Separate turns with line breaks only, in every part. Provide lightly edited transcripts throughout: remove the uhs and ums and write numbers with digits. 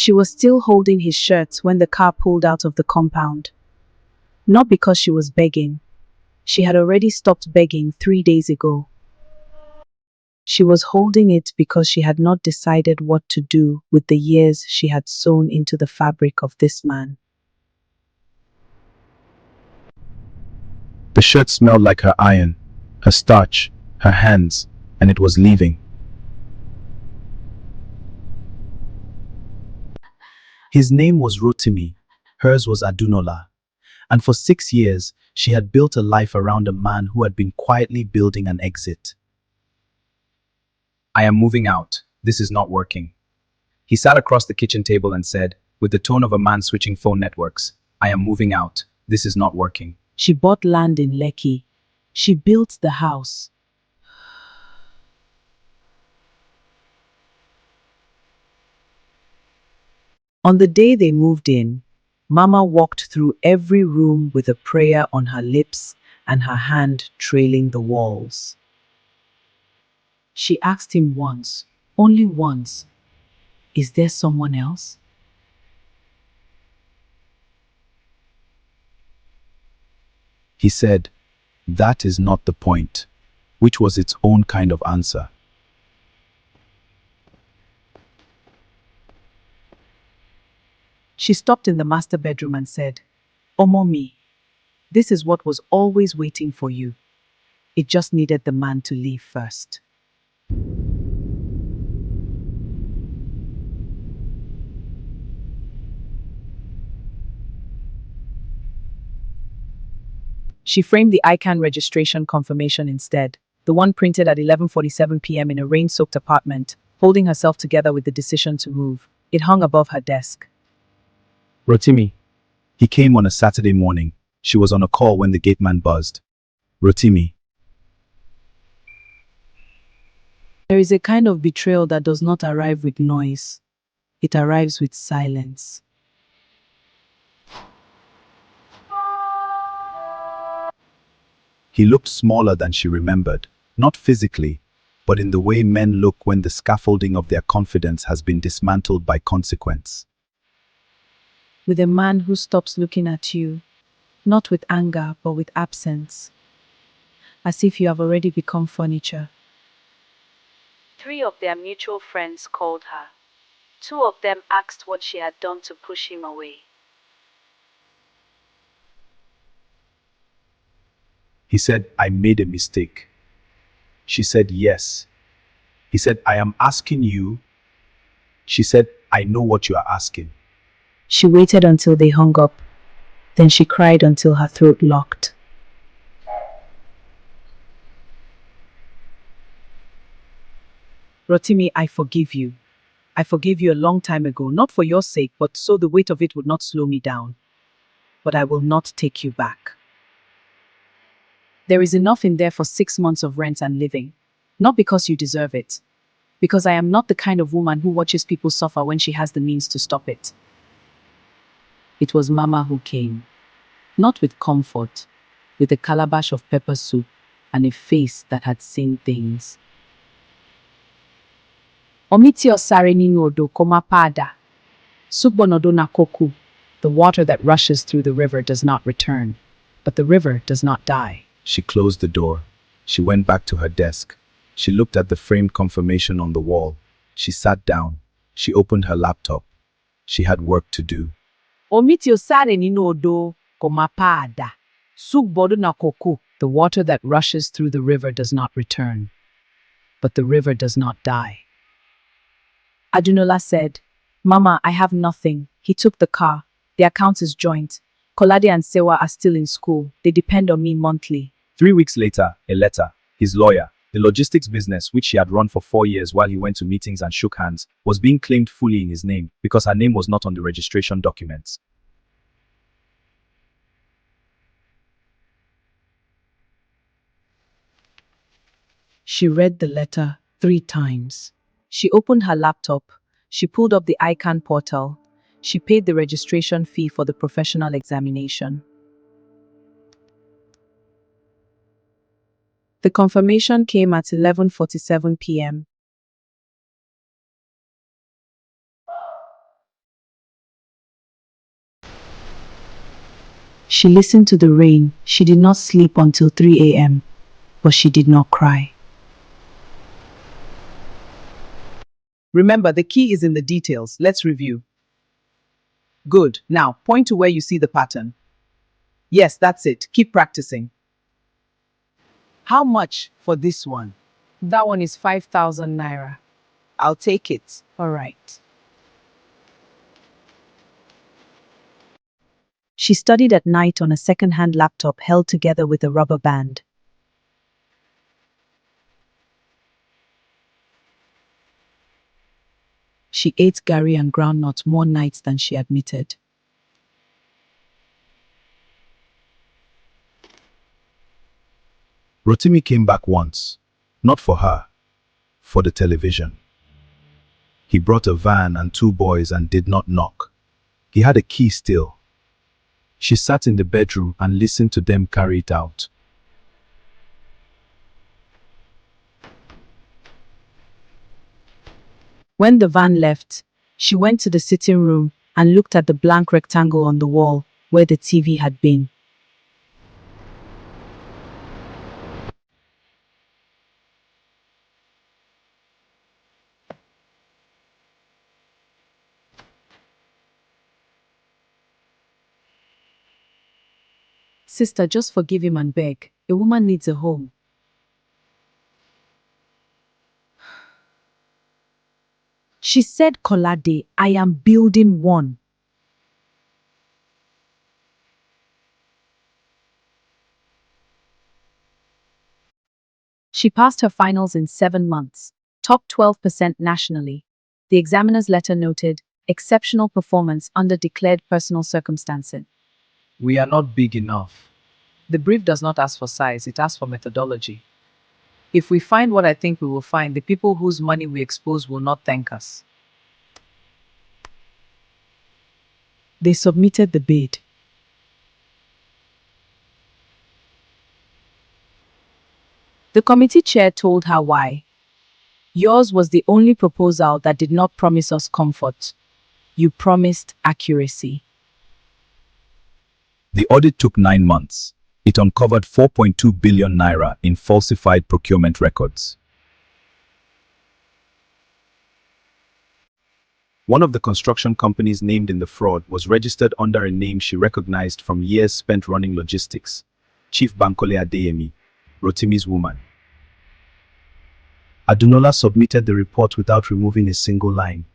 She was still holding his shirt when the car pulled out of the compound. Not because she was begging. She had already stopped begging 3 days ago. She was holding it because she had not decided what to do with the years she had sewn into the fabric of this man.
The shirt smelled like her iron, her starch, her hands, and it was leaving. His name was Rotimi, hers was Adunola, and for 6 years she had built a life around a man who had been quietly building an exit. "I am moving out. This is not working." He sat across the kitchen table and said, with the tone of a man switching phone networks, "I am moving out. This is not working."
She bought land in Lekki. She built the house. On the day they moved in, Mama walked through every room with a prayer on her lips and her hand trailing the walls. She asked him once, only once, "Is there someone else?"
He said, "That is not the point," which was its own kind of answer.
She stopped in the master bedroom and said, "Oh, mommy, this is what was always waiting for you. It just needed the man to leave first." She framed the ICANN registration confirmation instead, the one printed at 11:47 p.m. in a rain-soaked apartment, holding herself together with the decision to move. It hung above her desk.
Rotimi. He came on a Saturday morning. She was on a call when the gateman buzzed. Rotimi.
There is a kind of betrayal that does not arrive with noise. It arrives with silence.
He looked smaller than she remembered, not physically, but in the way men look when the scaffolding of their confidence has been dismantled by consequence.
With a man who stops looking at you, not with anger, but with absence, as if you have already become furniture. 3 of their mutual friends called her. 2 of them asked what she had done to push him away.
He said, "I made a mistake." She said, "Yes." He said, "I am asking you." She said, "I know what you are asking."
She waited until they hung up. Then she cried until her throat locked. "Rotimi, I forgive you. I forgave you a long time ago, not for your sake, but so the weight of it would not slow me down. But I will not take you back. There is enough in there for 6 months of rent and living. Not because you deserve it. Because I am not the kind of woman who watches people suffer when she has the means to stop it." It was Mama who came. Not with comfort, with a calabash of pepper soup and a face that had seen things. "Omiti osare ninu odo koma pada. Sugbonodo na koku." The water that rushes through the river does not return, but the river does not die.
She closed the door. She went back to her desk. She looked at the framed confirmation on the wall. She sat down. She opened her laptop. She had work to do.
"Omiti osare ninu odo koma pada. Sugbonodo na koku." The water that rushes through the river does not return, but the river does not die. Adunola said, "Mama, I have nothing. He took the car. The account is joint. Kolade and Sewa are still in school. They depend on me monthly."
3 weeks later, a letter. His lawyer, the logistics business which she had run for 4 years while he went to meetings and shook hands, was being claimed fully in his name because her name was not on the registration documents.
She read the letter 3 times. She opened her laptop. She pulled up the ICANN portal. She paid the registration fee for the professional examination. The confirmation came at 11:47 p.m. She listened to the rain. She did not sleep until 3 a.m., but she did not cry.
Remember, the key is in the details. Let's review. Good. Now, point to where you see the pattern. Yes, that's it. Keep practicing. How much for this one?
That one is 5,000 naira.
I'll take it.
All right. She studied at night on a second-hand laptop held together with a rubber band. She ate gari and groundnut more nights than she admitted.
Rotimi came back once, not for her, for the television. He brought a van and 2 boys and did not knock. He had a key still. She sat in the bedroom and listened to them carry it out.
When the van left, she went to the sitting room and looked at the blank rectangle on the wall where the TV had been. Sister, just forgive him and beg. A woman needs a home. She said, Kolade, I am building one. She passed her finals in 7 months, top 12% nationally. The examiner's letter noted, exceptional performance under declared personal circumstances.
We are not big enough. The brief does not ask for size, it asks for methodology. If we find what I think we will find, the people whose money we expose will not thank us.
They submitted the bid. The committee chair told her why. Yours was the only proposal that did not promise us comfort. You promised accuracy.
The audit took 9 months. It uncovered 4.2 billion naira in falsified procurement records. One of the construction companies named in the fraud was registered under a name she recognized from years spent running logistics. Chief Bankole Adeyemi, Rotimi's woman. Adunola submitted the report without removing a single line.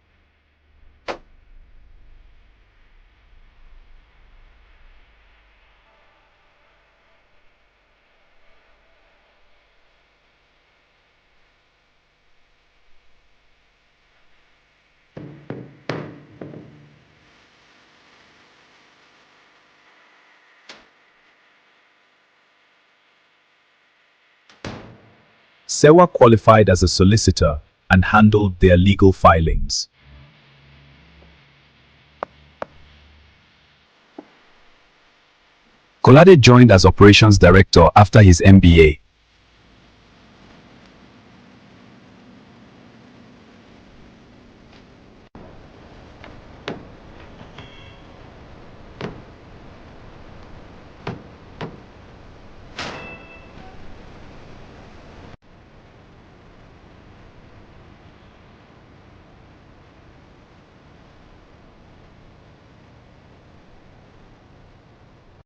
Sewa qualified as a solicitor and handled their legal filings. Kolade joined as operations director after his MBA